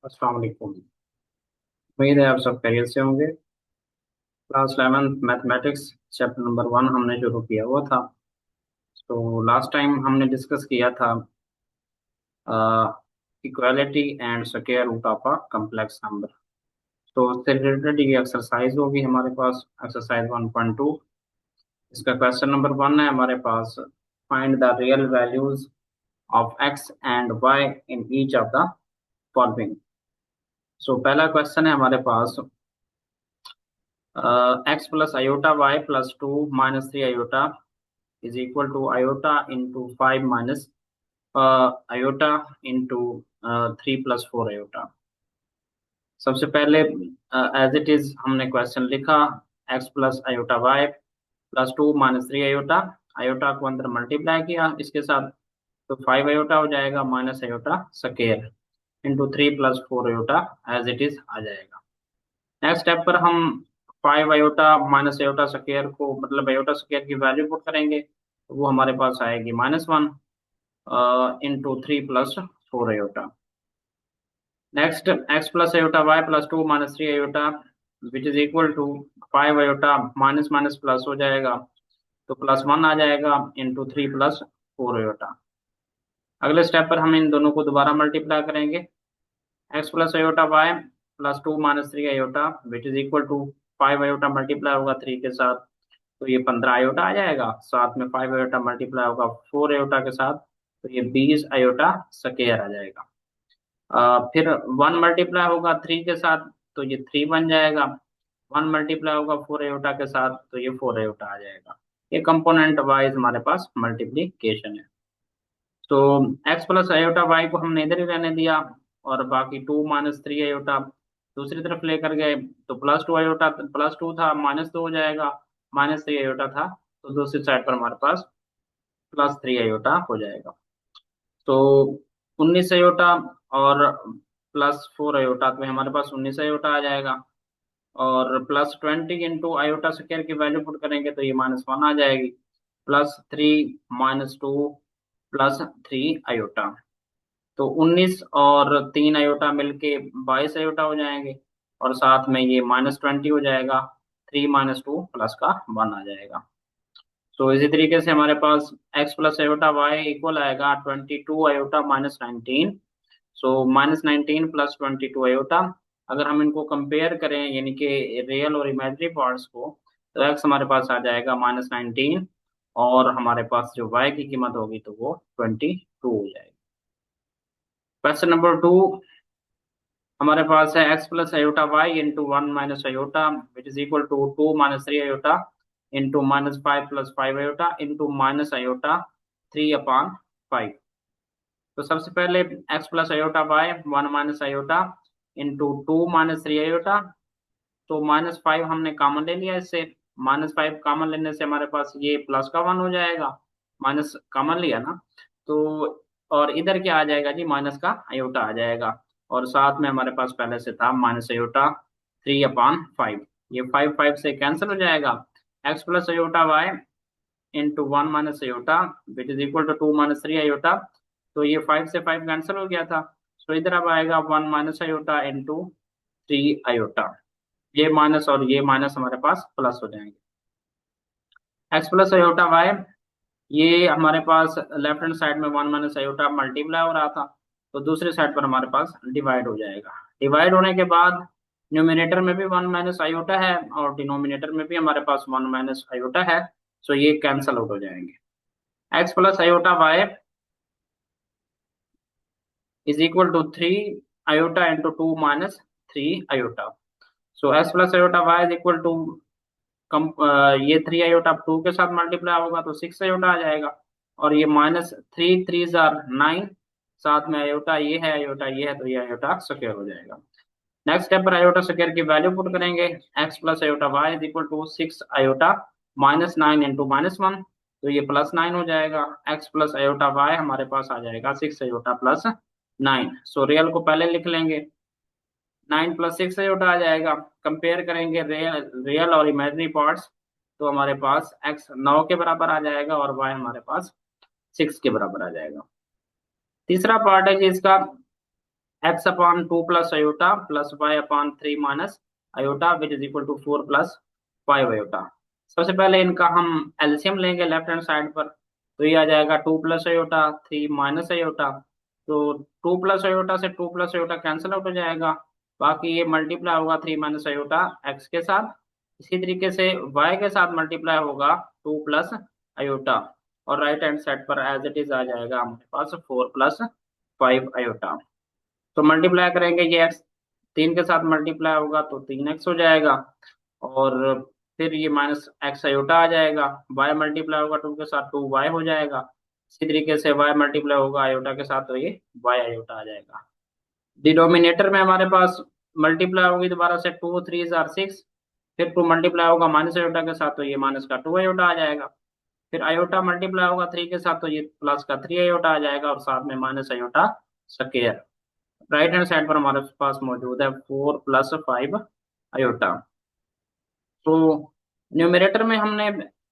अस्सलाम वालेकुम। उम्मीद है आप सब खैरियत से होंगे। क्लास 11 मैथमेटिक्स चैप्टर नंबर 1 हमने शुरू किया हुआ था। तो लास्ट टाइम हमने डिस्कस किया था equality and square root of a complex number. तो उससे रिलेटेड ये एक्सरसाइज होगी हमारे पास, एक्सरसाइज 1.2। इसका क्वेश्चन नंबर 1 है हमारे पास, find the real values of x and y in each of the following. So पहला क्वेश्चन है हमारे पास, x plus iota y plus 2 - 3 iota is equal to iota into 5 minus iota into 3 plus 4 iota। सबसे पहले as it is हमने question लिखा, x plus iota y plus 2 - 3 iota. Iota को अंदर मल्टीप्लाई किया इसके साथ, तो 5 आयोटा हो जाएगा minus iota square into 3 + 4 iota as it is आ जाएगा। नेक्स्ट स्टेप पर हम 5 आयोटा माइनस आयोटा स्केयर को, मतलब आयोटा स्केयर की वैल्यू पुट करेंगे, तो वो हमारे पास आएगी -1 into 3 + 4 iota। Next, x plus iota y plus 2 - 3 iota which is equal to 5 iota minus minus plus हो जाएगा, तो +1 आ जाएगा into 3 + 4 iota। अगले स्टेप पर हम इन दोनों को दोबारा मल्टीप्लाई करेंगे, x plus iota y plus 2 - 3 iota which is equal to 5 iota multiply होगा 3 के साथ, तो ये 15 आयोटा आ जाएगा। साथ में 5 आयोटा मल्टीप्लाई होगा 4 आयोटा के साथ, तो ये 20 आयोटा स्क्वायर आ जाएगा। फिर 1 मल्टीप्लाई होगा 3 के साथ, तो ये 3 बन जाएगा। 1 मल्टीप्लाई होगा 4 आयोटा के साथ, तो ये 4 आयोटा आ जाएगा। ये कंपोनेंट वाइज हमारे पास मल्टीप्लीकेशन है। तो x प्लस आयोटा वाई को हमने इधर ही रहने दिया, और बाकी 2 - 3 आयोटा दूसरी तरफ लेकर गए, तो +2 आयोटा, +2 था -2 हो जाएगा, -3 आयोटा था, तो दूसरी साइड पर हमारे पास +3 आयोटा हो जाएगा। तो 19 आयोटा और +4 आयोटा, तो हमारे पास 19 आयोटा आ जाएगा। और +20 इंटू आयोटा स्क्वायर की वैल्यू पुट करेंगे, तो ये -1 आ जाएगी। +3 - 2 +3 आयोटा, तो 19 और 3 आयोटा मिलके 22 आयोटा हो जाएंगे, और साथ में ये -20 हो जाएगा। 3 - 2 प्लस का 1 आ जाएगा। तो इसी तरीके से हमारे पास x plus iota y equal आएगा 22 आयोटा -19। सो -19 +22 आयोटा। अगर हम इनको कंपेयर करें, यानी कि रियल और इमेजिनरी पार्ट्स को, तो x हमारे पास आ जाएगा -19, और हमारे पास जो y की कीमत होगी तो वो 22 हो जाएगी। क्वेश्चन नंबर 2 हमारे पास है x plus iota y into 1 - iota which is equal to 2 - 3 iota into -5 + 5 iota into minus iota 3/5। तो सबसे पहले x plus iota by 1 - iota into 2 - 3 iota. तो -5 हमने कॉमन ले लिया इससे, -5 कॉमन लेने से हमारे पास ये प्लस का 1 हो जाएगा, माइनस कॉमन लिया ना। तो और इधर क्या आ जाएगा जी, माइनस का आयोटा आ जाएगा, और साथ में हमारे पास पहले से था माइनस आयोटा 3/5। ये 5 5 से कैंसिल हो जाएगा। x plus iota y into 1 - iota which is equal to 2 - 3 iota. तो ये 5 से 5 कैंसिल हो गया था, तो इधर अब आएगा 1 - आयोटा इंटू 3 आयोटा। ये माइनस और ये माइनस हमारे पास प्लस हो जाएंगे। एक्स प्लस आयोटा वाई, ये हमारे पास लेफ्ट हैंड साइड में 1 - आयोटा मल्टीप्लाई हो रहा था, तो दूसरी साइड पर हमारे पास डिवाइड हो जाएगा। डिवाइड होने के बाद न्यूमिनेटर में भी 1 - आयोटा है, और डिनोमिनेटर में भी हमारे पास 1 - आयोटा है, सो ये कैंसल आउट हो जाएंगे। X plus iota y is equal to 3 iota into 2 - 3 iota. So x plus iota y is equal to कम, ये 3 आयोटा 2 के साथ मल्टीप्लाई होगा तो 6 आयोटा आ जाएगा, और ये -3 3 * 9, साथ में आयोटा ये है, तो ये आयोटा स्क्वायर हो जाएगा। नेक्स्ट स्टेप पर आयोटा स्क्वायर की वैल्यू पुट करेंगे, x plus iota y is equal to 6 iota -9 into -1, तो ये +9 हो जाएगा। एक्स प्लस आयोटा वाई हमारे पास आ जाएगा 6 आयोटा +9। सो रियल को पहले लिख लेंगे, 9 + 6 आयोटा आ जाएगा। कंपेयर करेंगे रियल रियल और इमेजिनरी पार्ट्स, तो हमारे पास x 9 के बराबर आ जाएगा, और y हमारे पास 6 के बराबर आ जाएगा। तीसरा पार्ट है जी इसका, x upon 2 plus iota plus y upon 3 minus iota which is equal to 4 plus 5 iota. सबसे पहले इनका हम एलसीएम लेंगे लेफ्ट हैंड साइड पर, तो ये आ जाएगा 2 प्लस अयोटा 3 माइनस अयोटा। तो 2 प्लस अयोटा से 2 प्लस अयोटा कैंसिल आउट हो जाएगा, बाकी ये मल्टीप्लाई होगा 3 माइनस अयोटा एक्स के साथ। इसी तरीके से वाई के साथ मल्टीप्लाई होगा 2 प्लस अयोटा, और राइट हैंड साइड पर एज इट इज आ जाएगा हमारे पास 4 प्लस 5 अयोटा। तो मल्टीप्लाई करेंगे, ये एक्स 3 के साथ मल्टीप्लाई होगा तो 3x हो जाएगा, और फिर ये माइनस एक्स अयोटा आ जाएगा। वाई मल्टीप्लाई होगा 2 के साथ 2y हो जाएगा। इसी तरीके से वाई मल्टीप्लाई होगा अयोटा के साथ तो ये वाई अयोटा आ जाएगा। डिनोमिनेटर में हमारे पास मल्टीप्लाई होगी दोबारा से 2 3 जार 6, फिर 2 मल्टीप्लाई होगा माइनस अयोटा के साथ तो ये माइनस का 2 अयोटा आ जाएगा। फिर अयोटा मल्टीप्लाई होगा 3 के साथ तो ये प्लस का 3 अयोटा आ जाएगा, और साथ में minus iota square. Right hand side पर हमारे पास मौजूद है 4 प्लस 5 अयोटा। तो न्यूमरेटर में हमने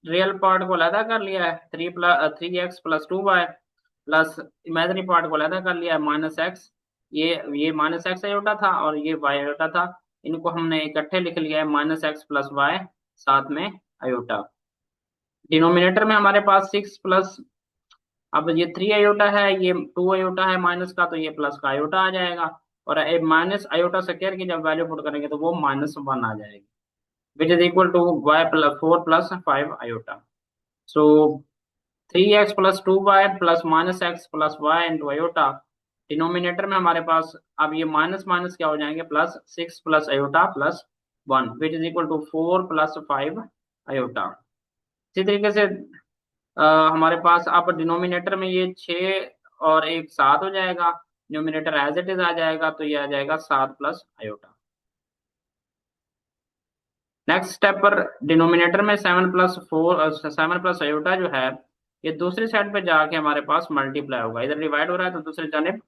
रियल पार्ट को अलहदा कर लिया है, 3x + 2y, plus imaginary part को अलहदा कर लिया है -x। ये -x अयोटा था और ये y अयोटा था, इनको हमने इकट्ठे लिख लिया है -x + y साथ में अयोटा। डिनोमिनेटर में हमारे पास 6 प्लस, अब ये 3 अयोटा है, ये 2 अयोटा है माइनस का, तो ये प्लस का अयोटा आ जाएगा। और माइनस अयोटा स्क्वायर की जब वैल्यू पुट करेंगे तो वो -1 आ जाएगी, which is equal to y + 4 + 5 iota. So 3x + 2y plus -x + y into iota. Denominator में हमारे पास अब ये माइनस माइनस क्या हो जाएंगे, +6 plus iota plus 1 which is equal to 4 + 5 iota. इसी तरीके से हमारे पास अब डिनोमिनेटर में ये 6 और 1 7 हो जाएगा, न्यूमिनेटर एज इट इज आ जाएगा, तो ये आ जाएगा 7 प्लस अयोटा। नेक्स्ट स्टेप पर डिनोमिनेटर में 7 प्लस अयोटा जो है, ये दूसरी साइड पे जाके हमारे पास मल्टीप्लाई होगा, इधर डिवाइड हो रहा है तो दूसरी जानिब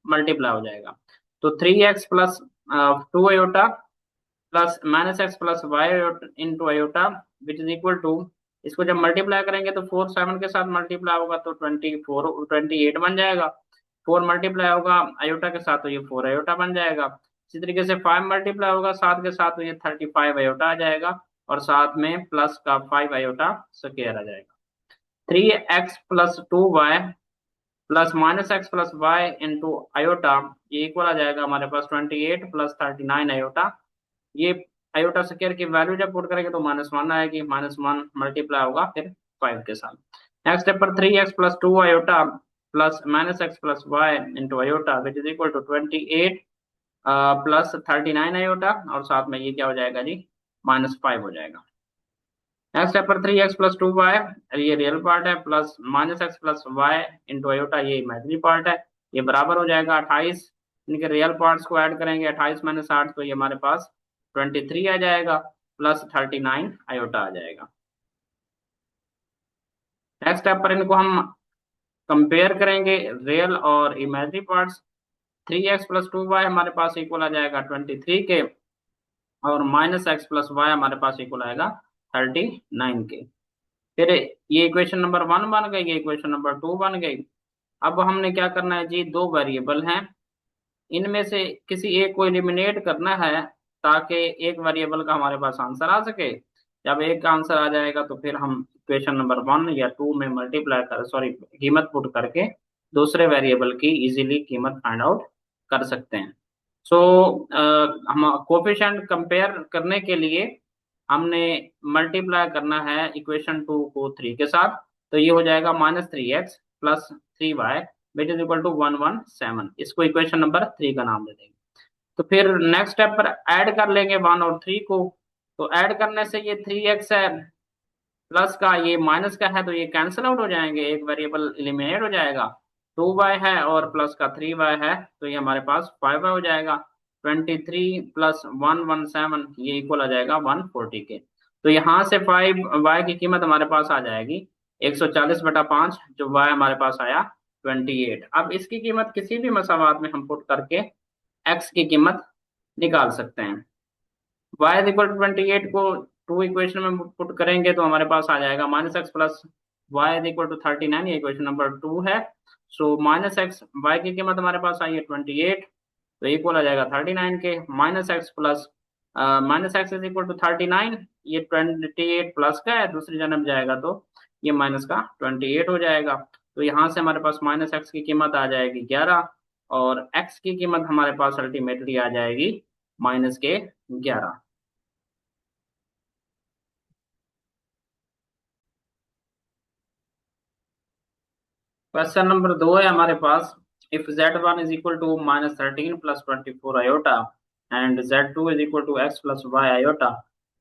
मल्टीप्लाई हो जाएगा। तो 3x + 2 iota plus -x + y into iota which is equal to, इसको जब मल्टीप्लाई करेंगे तो 4 7 के साथ मल्टीप्लाई होगा तो 28 बन जाएगा। 4 मल्टीप्लाई होगा अयोटा के साथ तो ये 4 अयोटा बन जाएगा। इसी तरीके से 5 मल्टीप्लाई होगा 7 के साथ तो ये 35 अयोटा आ जाएगा, और साथ में प्लस का 5 अयोटा स्क्वायर आ जाएगा। 3x + 2y plus -x + y into iota, ये इक्वल आ जाएगा हमारे पास 28 + 39 अयोटा। ये अयोटा स्क्वायर की वैल्यू जब पुट करेंगे तो -1 आएगी, -1 मल्टीप्लाई होगा फिर 5 के साथ। नेक्स्ट स्टेप पर 3x + 2 iota plus -x + y into iota which is equal to 28 plus 39 iota, और साथ में ये क्या हो जाएगा जी, -5 हो जाएगा। नेक्स्ट स्टेप पर 3x + 2y, ये रियल पार्ट है, plus -x + y into iota, ये इमेजिनरी पार्ट है, ये बराबर हो जाएगा 28। इनके रियल पार्ट्स को ऐड करेंगे 28 - 8 तो ये हमारे पास 23 आ जाएगा, प्लस 39 अयोटा आ जाएगा। नेक्स्ट स्टेप पर इनको हम कंपेयर करेंगे रियल और इमेजिनरी पार्ट्स। 3x + 2y हमारे पास इक्वल आ जाएगा 23 के, और -x + y हमारे पास इक्वल आएगा 39 के। फिर ये इक्वेशन नंबर 1 बन गई, ये इक्वेशन नंबर 2 बन गई। अब हमने क्या करना है जी, दो वेरिएबल हैं, इनमें से किसी एक को एलिमिनेट करना है ताकि एक वेरिएबल का हमारे पास आंसर आ सके। जब एक का आंसर आ जाएगा तो फिर हम इक्वेशन नंबर 1 या 2 में मल्टीप्लाई कर सॉरी कीमत पुट करके दूसरे वेरिएबल की इजीली कीमत फाइंड आउट कर सकते हैं। सो हम कोफिशिएंट कंपेयर करने के लिए हमने मल्टीप्लाई करना है इक्वेशन 2 को 3 के साथ, तो ये हो जाएगा -3x + 3y which is equal to 117। इसको इक्वेशन नंबर 3 का नाम दे देंगे। तो फिर नेक्स्ट स्टेप पर ऐड कर लेंगे 1 और 3 को। तो ऐड करने से ये 3x है, प्लस का ये माइनस का है तो ये कैंसिल आउट हो जाएंगे, एक वेरिएबल एलिमिनेट हो जाएगा। 2y है और प्लस का 3y है तो ये हमारे पास 5y हो जाएगा। 23 + 117 ये इक्वल आ जाएगा 140 के। तो यहाँ से 5y की कीमत हमारे पास आ जाएगी 140/5, जो y हमारे पास आया 28। अब इसकी कीमत किसी भी मसावात में हम पुट करके x की कीमत निकाल सकते हैं। y इज इक्वल टू 28 को 2 इक्वेशन में पुट करेंगे तो हमारे पास आ जाएगा -x + y is equal to 39, ये इक्वेशन नंबर 2 है। सो -x y की कीमत हमारे पास आई है 28, तो इक्वल आ जाएगा 39 के। Minus x plus minus x is equal to 39, ये 28 प्लस का है, दूसरी जानब जाएगा तो ये माइनस का 28 हो जाएगा। तो यहाँ से हमारे पास माइनस एक्स की कीमत आ जाएगी 11, और एक्स की कीमत हमारे पास अल्टीमेटली आ जाएगी माइनस के 11। क्वेश्चन नंबर 2 है हमारे पास, if z1 is equal to minus 13 plus 24 iota and z2 is equal to x plus y iota,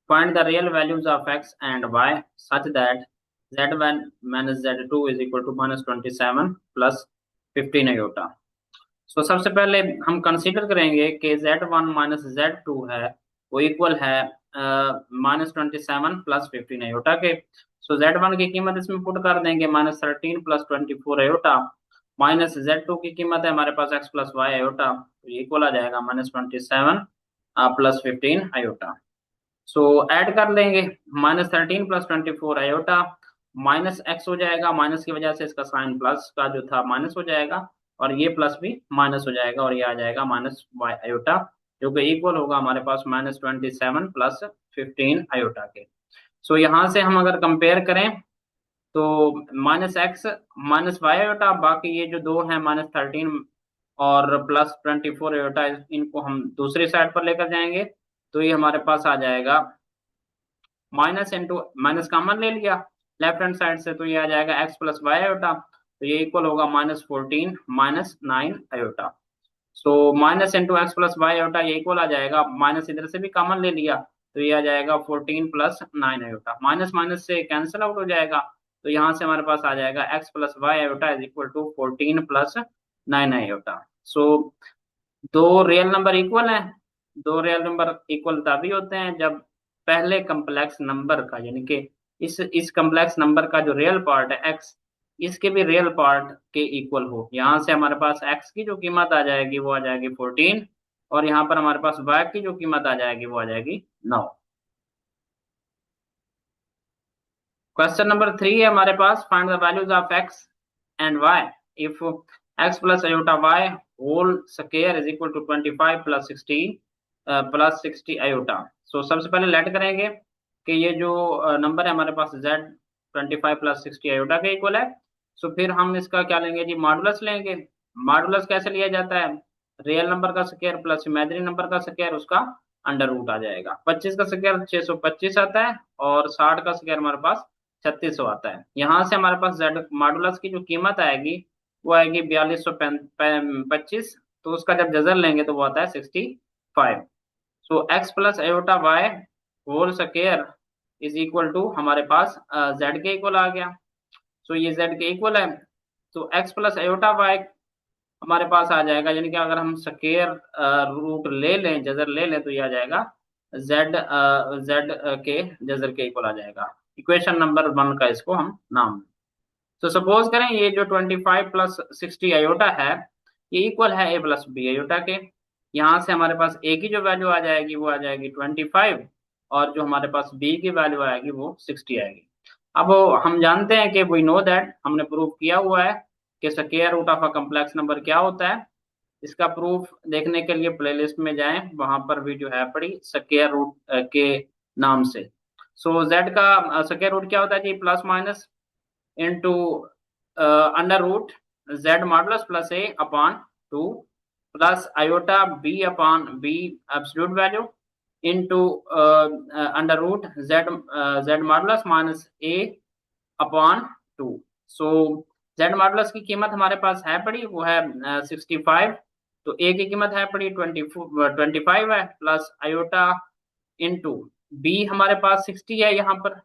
find the real values of x and y such that z1 minus z2 is equal to minus 27 plus 15 iota. So सबसे पहले हम consider करेंगे कि z1 minus z2 है वो equal है minus 27 plus 15 iota के। सो z1 की कीमत इसमें पुट कर देंगे minus 13 plus 24 iota, minus z2 की कीमत है हमारे पास x प्लस y आयोटा, तो ये इक्वल आ जाएगा माइनस 27 प्लस 15 आयोटा। सो ऐड कर लेंगे, minus 13 plus 24 iota minus x हो जाएगा, माइनस की वजह से इसका साइन प्लस का जो था माइनस हो जाएगा, और ये प्लस भी माइनस हो जाएगा, और ये आ जाएगा माइनस वाई आयोटा, जो कि इक्वल होगा हमारे पास माइनस 27 प्लस 15 आयोटा के। सो यहाँ से हम अगर कंपेयर करें तो minus x minus y iota, बाकी ये जो दो हैं माइनस 13 और प्लस 24 आयोटा, इनको हम दूसरी साइड पर लेकर जाएंगे, तो ये हमारे पास आ जाएगा माइनस इंटू माइनस कॉमन ले लिया लेफ्ट हैंड साइड से, तो ये आ जाएगा एक्स प्लस वाई आयोटा, तो ये इक्वल होगा minus 14 minus 9 iota. So minus into x plus y iota ये इक्वल आ जाएगा, माइनस इधर से भी कॉमन ले लिया, तो ये आ जाएगा 14 प्लस 9 आयोटा, माइनस माइनस से कैंसिल आउट हो जाएगा, तो यहाँ से हमारे पास आ जाएगा x plus y iota is equal to 14 plus 9 iota. So दो रियल नंबर इक्वल हैं, दो रियल नंबर इक्वल तभी होते हैं जब पहले कम्प्लेक्स नंबर का, यानी कि इस कम्प्लेक्स नंबर का जो रियल पार्ट है एक्स, इसके भी रियल पार्ट के इक्वल हो। यहाँ से हमारे पास एक्स की जो कीमत आ जाएगी वो आ जाएगी 14, और यहाँ पर हमारे पास वाई की जो कीमत आ जाएगी वो आ जाएगी 9। क्वेश्चन नंबर 3 है हमारे पास, find the values of x and y if x plus iota y whole square is equal to 25 plus 60 iota. So सबसे पहले लेट करेंगे कि ये जो नंबर है हमारे पास z 25 प्लस 60 आयोटा के इक्वल है। सो फिर हम इसका क्या लेंगे जी, मॉडुलस लेंगे। मॉडुलस कैसे लिया जाता है, रियल नंबर का स्क्वायर प्लस इमेजिनरी नंबर का स्क्वायर, उसका अंडर रूट आ जाएगा। 25 का स्क्वायर 625 आता है, और 60 का स्क्वायर हमारे पास 3600 आता है। यहाँ से हमारे पास जेड मॉडुलस की जो कीमत आएगी वो आएगी 4225, तो उसका जब जजर लेंगे तो वो आता है 65। So x plus iota y whole square is equal to हमारे पास जेड के इक्वल आ गया। सो ये जेड के इक्वल है, तो एक्स प्लस आयोटा वाई हमारे पास आ जाएगा, यानी कि अगर हम स्क्वायर रूट ले लें, जजर ले लें, तो ये आ जाएगा जेड जेड के जजर के इक्वल आ जाएगा। इक्वेशन नंबर 1 का इसको हम नाम। तो सपोज करें ये जो 25 प्लस 60 आयोटा है ये इक्वल है ए प्लस बी आयोटा के। यहाँ से हमारे पास ए की जो वैल्यू आ जाएगी वो आ जाएगी 25, और जो हमारे पास बी की वैल्यू आएगी वो 60 आएगी। अब हम जानते हैं कि वी नो दैट, हमने प्रूव किया हुआ है कि square root of a complex number क्या होता है। इसका प्रूफ देखने के लिए प्लेलिस्ट में जाएं, वहां पर वीडियो है पड़ी स्क्वायर रूट के नाम से। सो जेड का स्क्वायर रूट क्या होता है जी, plus minus into under root z modulus plus a upon 2 plus iota B upon b absolute value into under root Z Z modulus minus a upon 2। So Z modulus की कीमत हमारे पास है पड़ी, वो है 65, तो ए की कीमत है पड़ी 25 है, प्लस आयोटा इंटू बी हमारे पास 60 है यहाँ पर,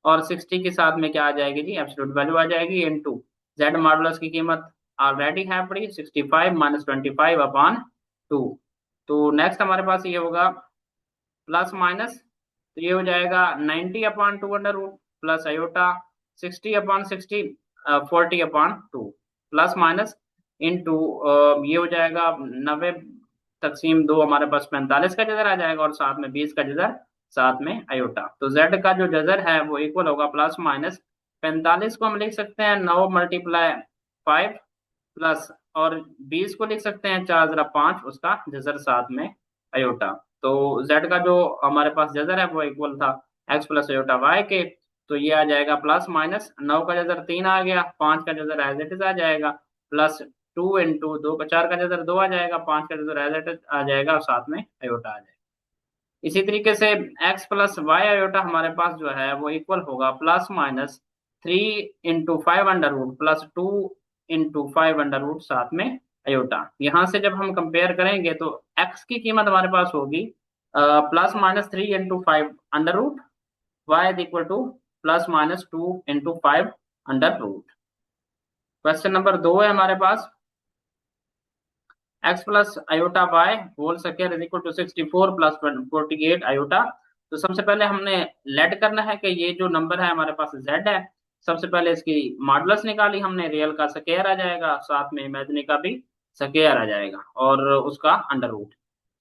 और 60 के साथ में क्या आ जाएगी जी, एब्सोल्यूट वैल्यू आ जाएगी इंटू जेड मॉडुलस की कीमत ऑलरेडी है पड़ी 65 माइनस 25 अपॉन 2। तो नेक्स्ट हमारे पास ये होगा प्लस माइनस, तो ये हो जाएगा 90 upon 2 under root plus iota 60 upon 60 40 upon 2 plus minus into ये हो जाएगा 90 तकसीम 2, हमारे पास 45 का जजर आ जाएगा, और साथ में 20 का जजर, साथ में आयोटा। तो z का जो जजर है वो इक्वल होगा प्लस माइनस 45 को हम लिख सकते हैं 9 मल्टीप्लाई 5 प्लस और 20 को लिख सकते हैं 4 जरा 5, उसका जजर साथ में अयोटा। तो z का जो हमारे पास जजर है वो इक्वल था x प्लस अयोटा y के। तो ये आ जाएगा प्लस माइनस 9 का जजर 3 आ गया, 5 का जजर एज इट इज आ जाएगा, प्लस 2 इंटू 2 का 4 का जजर 2 आ जाएगा, 5 का जजर एज इट इज आ जाएगा और साथ में अयोटा आ जाएगा। इसी तरीके से x प्लस वाई अयोटा हमारे पास जो है वो इक्वल होगा plus minus 3 into 5 under root plus 2 into 5 under root साथ में अयोटा। यहाँ से जब हम कंपेयर करेंगे तो x की कीमत हमारे पास होगी +-3 into 5 under root, y is equal to +-2 into 5 under root. Question number 2 है हमारे पास x plus iota y whole square is equal to 64 plus 48 iota. तो सबसे पहले हमने लेट करना है कि ये जो नंबर है हमारे पास z है। सबसे पहले इसकी मॉडुलस निकाली हमने, रियल का स्क्वायर आ जाएगा, साथ में इमेजिनरी का भी स्क्वायर आ जाएगा और उसका अंडर रूट।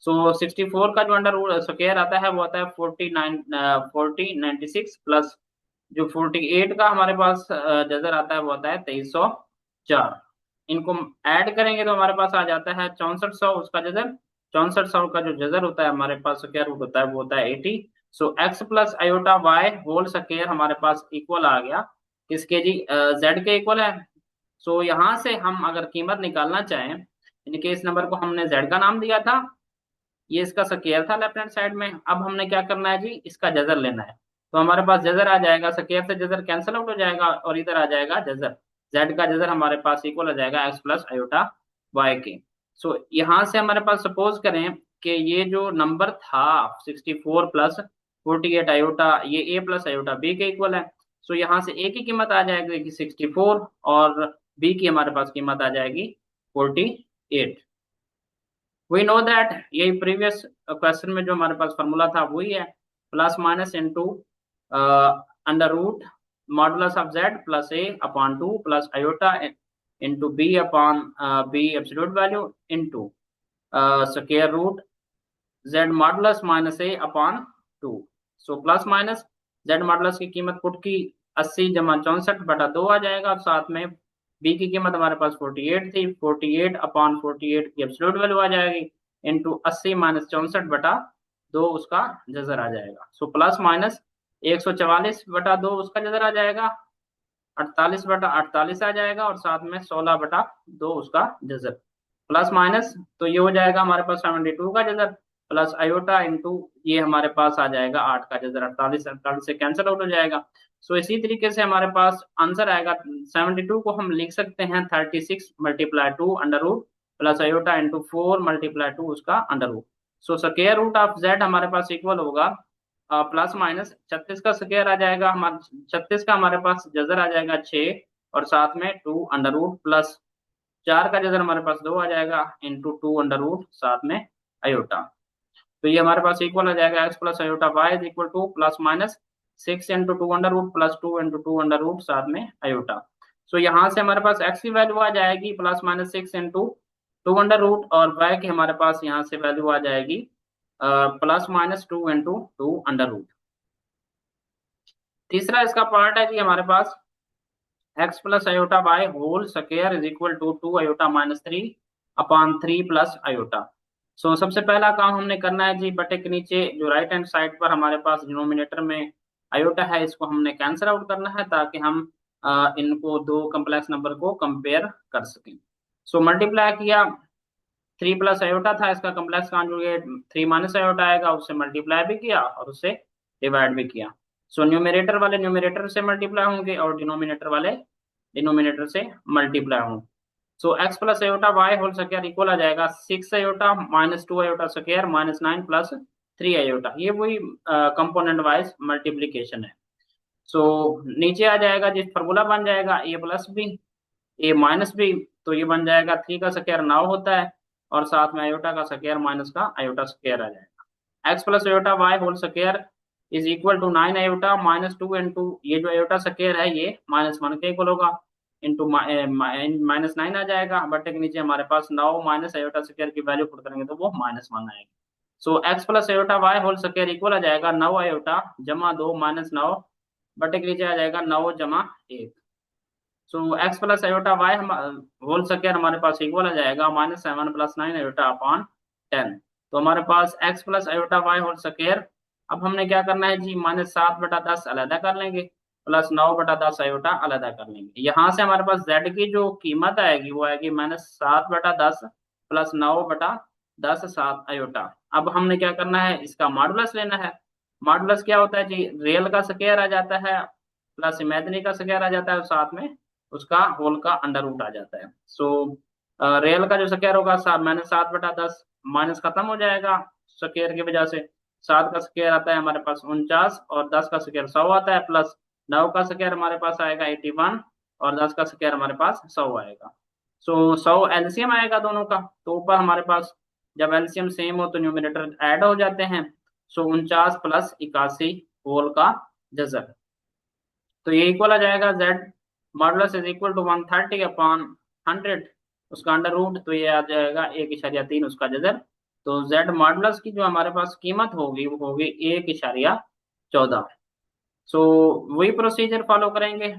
सो 64 का जो अंडर रूट स्क्वायर आता है वो आता है 96 प्लस जो 48 का हमारे पास जजर आता है वो आता है 2304। इनको ऐड करेंगे तो हमारे पास आ जाता है 6400 उसका जजर। 6400 का जो जजर होता है हमारे पास स्क्वायर रूट होता है वो होता है 80। So x plus iota y whole square हमारे पास इक्वल आ गया किसके जी, जेड के इक्वल है। सो यहाँ से हम अगर कीमत निकालना चाहें, इनके इस नंबर को हमने जेड का नाम दिया था, ये इसका स्क्वायर था लेफ्ट हैंड साइड में। अब हमने क्या करना है जी, इसका जजर लेना है। तो हमारे पास जजर आ जाएगा, स्क्वायर से जजर कैंसिल आउट हो जाएगा और इधर आ जाएगा जजर। जेड का जजर हमारे पास इक्वल आ जाएगा एक्स प्लस अयोटा वाई के। सो यहाँ से हमारे पास सपोज करें कि ये जो नंबर था 64 प्लस 48 अयोटा, ये ए प्लस अयोटा बी के इक्वल है। सो यहाँ से ए की कीमत आ जाएगी 64 और बी की हमारे पास कीमत आ जाएगी 48। वी नो दैट, यही प्रीवियस क्वेश्चन में जो हमारे पास फॉर्मूला था वही है, plus minus into under root modulus of z plus a upon 2 plus iota into b upon b absolute value into square root z modulus minus a upon 2। So plus minus z modulus की कीमत put की 80 जमा 64/2 आ जाएगा और साथ में B की कीमत हमारे पास 48 थी, 48 अपॉन 48 की एब्सोल्यूट वैल्यू आ जाएगी इंटू 80 माइनस 64/2 उसका जजर आ जाएगा। सो प्लस माइनस 144/2 उसका जजर आ जाएगा, 48/48 आ जाएगा और साथ में 16/2 उसका जजर। प्लस माइनस तो ये हो जाएगा हमारे पास 72 का जजर प्लस अयोटा इंटू ये हमारे पास आ जाएगा 8 का जजर, 48 48 से कैंसिल आउट हो जाएगा। सो इसी तरीके से हमारे पास आंसर आएगा 72 को हम लिख सकते हैं 36 multiply 2 under root plus iota into 4 multiply 2 उसका under root. So square root of z हमारे पास इक्वल होगा प्लस माइनस 36 का स्क्वायर आ जाएगा, हमारे 36 का हमारे पास जजर आ जाएगा 6 और साथ में 2 अंडर रूट प्लस 4 का जजर हमारे पास 2 आ जाएगा इंटू 2 अंडर रूट साथ में अयोटा। तो ये हमारे पास इक्वल आ जाएगा x plus iota y is equal to plus minus 6 into 2 under root plus 2 into 2 under root साथ में अयोटा। सो यहाँ से हमारे पास एक्स की वैल्यू आ जाएगी plus minus 6 into 2 under root और वाई की हमारे पास यहाँ से वैल्यू आ जाएगी plus minus 2 into 2 under root. तीसरा इसका पार्ट है जी हमारे पास x plus iota y whole square is equal to 2 iota minus 3 upon 3 plus iota. So सबसे पहला काम हमने करना है जी, बटे के नीचे जो राइट हैंड साइड पर हमारे पास डिनोमिनेटर में अयोटा है इसको हमने कैंसिल आउट करना है ताकि हम इनको दो कम्प्लेक्स नंबर को कंपेयर कर सकें। सो मल्टीप्लाई किया, 3 प्लस अयोटा था इसका कम्प्लेक्स कॉन्जुगेट 3 माइनस अयोटा आएगा, उससे मल्टीप्लाई भी किया और उससे डिवाइड भी किया। सो न्यूमरेटर वाले न्यूमरेटर से मल्टीप्लाई होंगे और डिनोमिनेटर वाले डिनोमिनेटर से मल्टीप्लाई होंगे। So x plus iota y whole square equal आ जाएगा 6 iota minus 2 iota square minus 9 plus 3 iota. ये वही कंपोनेंट वाइज मल्टीप्लीकेशन है। सो नीचे आ जाएगा जिस फार्मूला बन जाएगा ए प्लस बी ए माइनस बी, तो ये बन जाएगा 3 का स्क्वायर 9 होता है और साथ में अयोटा का स्क्वायर माइनस का अयोटा स्क्वायर आ जाएगा। X plus iota y whole square is equal to 9 iota minus 2 into ये जो अयोटा स्क्वायर है ये -1 के इक्वल होगा इंटू -9 आ जाएगा, बटे के नीचे हमारे पास 9 माइनस अयोटा स्क्वायर की वैल्यू पुट करेंगे तो वो -1 आएगी। So x plus iota y whole square equal आ जाएगा 9 अयोटा जमा 2 माइनस 9 बटे के नीचे आ जाएगा 9 जमा 1। सो एक्स प्लस आयोटा वाई हम होल स्क्वायर हमारे पास इक्वल आ जाएगा -7 + 9 आयोटा अपॉन 10। तो हमारे पास x plus iota y whole square. अब हमने क्या करना है जी, -7/10 अलग कर लेंगे, प्लस 9/10 आयोटा अलग कर लेंगे। यहाँ से हमारे पास जेड की जो कीमत आएगी वो आएगी -7/10 प्लस 9/10 7 आयोटा। अब हमने क्या करना है, इसका मॉडुलस लेना है। मॉडुलस क्या होता है जी, रियल का स्क्वायर आ जाता है प्लस इमेजिनरी का स्क्वायर आ जाता है और साथ में उसका होल का अंडर रूट आ जाता है। सो रियल का जो स्क्वायर होगा -7/10, माइनस खत्म हो जाएगा स्क्वायर की वजह से। 7 का स्क्वायर आता है हमारे पास 49 और 10 का स्क्वायर 100 आता है, प्लस 9 का स्क्वायर हमारे पास आएगा 81 और 10 का स्क्वायर हमारे पास 100 आएगा। सो 100 एलसीएम आएगा दोनों का। तो ऊपर हमारे पास जब एलसीएम सेम हो तो न्यूमरेटर ऐड हो जाते हैं। सो 49 प्लस 81 होल का जजर। तो ये इक्वल आ जाएगा z modulus is equal to 130/100, उसका अंडर रूट, तो ये आ जाएगा 1.3 उसका जजर। तो जेड मॉडुलस की जो हमारे पास कीमत होगी वो होगी 1.14। सो वही प्रोसीजर फॉलो करेंगे।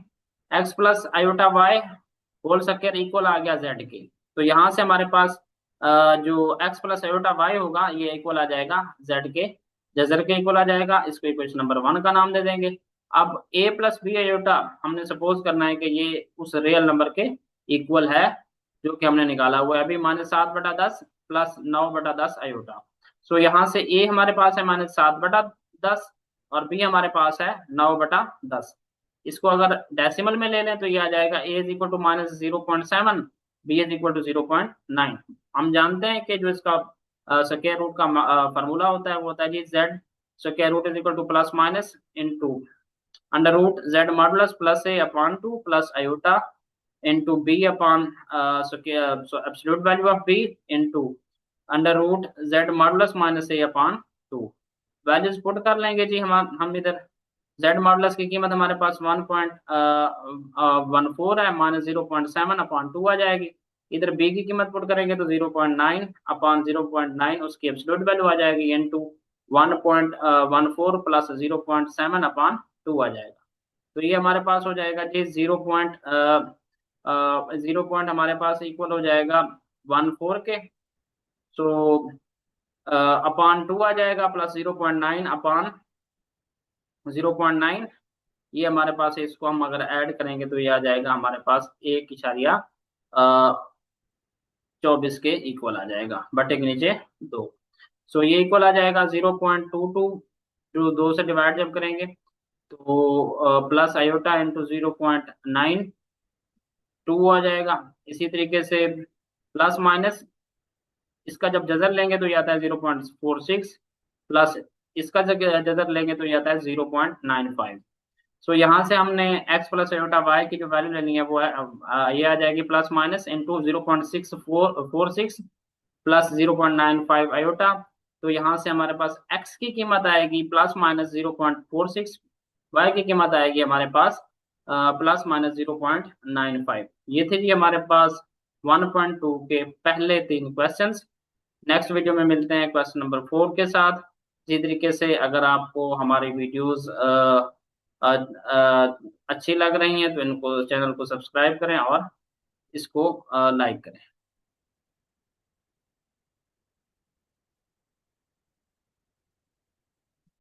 X plus iota y whole square equal आ गया जेड के। तो यहाँ से हमारे पास जो एक्स प्लस आयोटा वाई होगा ये इक्वल आ जाएगा जेड के जजर के इक्वल आ जाएगा। इसको इक्वेशन नंबर 1 का नाम दे देंगे। अब ए प्लस बी आयोटा हमने सपोज करना है कि ये उस रियल नंबर के इक्वल है जो कि हमने निकाला हुआ है अभी, -7/10 प्लस 9/10 आयोटा। सो यहाँ से ए हमारे पास है -7/10 और बी हमारे पास है 9/10। इसको अगर डेसिमल में ले लें तो ये आ जाएगा a is equal to -0.7, b is equal to 0.9। हम जानते हैं कि जो इसका स्क्वायर रूट का फार्मूला होता है वो होता है जी z square root is equal to plus minus into under root z modulus plus a upon 2 plus iota into b upon absolute value of b into under root z modulus minus a upon 2। Values put कर लेंगे जी हम इधर। Z modulus की कीमत हमारे पास 1.14 है, -0.7/2 आ जाएगी। इधर बी की कीमत पुट करेंगे तो 0.9/0.9 उसकी एब्सोल्यूट वैल्यू आ जाएगी इनटू 1.14 प्लस 0.7/2 आ जाएगा। तो ये हमारे पास हो जाएगा जी 0 पॉइंट हमारे पास इक्वल हो जाएगा 14 के। सो अपॉन 2 आ जाएगा प्लस 0.9/0.9। ये हमारे पास है, इसको हम अगर ऐड करेंगे तो ये आ जाएगा हमारे पास 1.24 के इक्वल आ जाएगा, बटे के नीचे 2। सो ये इक्वल आ जाएगा 0.22, जो 2 से डिवाइड जब करेंगे तो प्लस आयोटा इंटू 0.92 आ जाएगा। इसी तरीके से प्लस माइनस इसका जब जजर लेंगे तो ये आता है 0.46 प्लस इसका जब जजर लेंगे तो ये आता है 0.95। सो यहाँ से हमने x प्लस आयोटा y की जो वैल्यू लेनी है वो है ये आ जाएगी plus minus into 0.646 plus 0.95 iota. तो यहाँ से हमारे पास x की कीमत आएगी प्लस माइनस 0.46, y की कीमत आएगी हमारे पास प्लस माइनस 0.95। ये थे जी हमारे पास 1.2 के पहले 3 क्वेश्चंस। नेक्स्ट वीडियो में मिलते हैं क्वेश्चन नंबर 4 के साथ। इसी तरीके से अगर आपको हमारी वीडियोस अच्छी लग रही हैं तो इनको चैनल को सब्सक्राइब करें और इसको लाइक करें।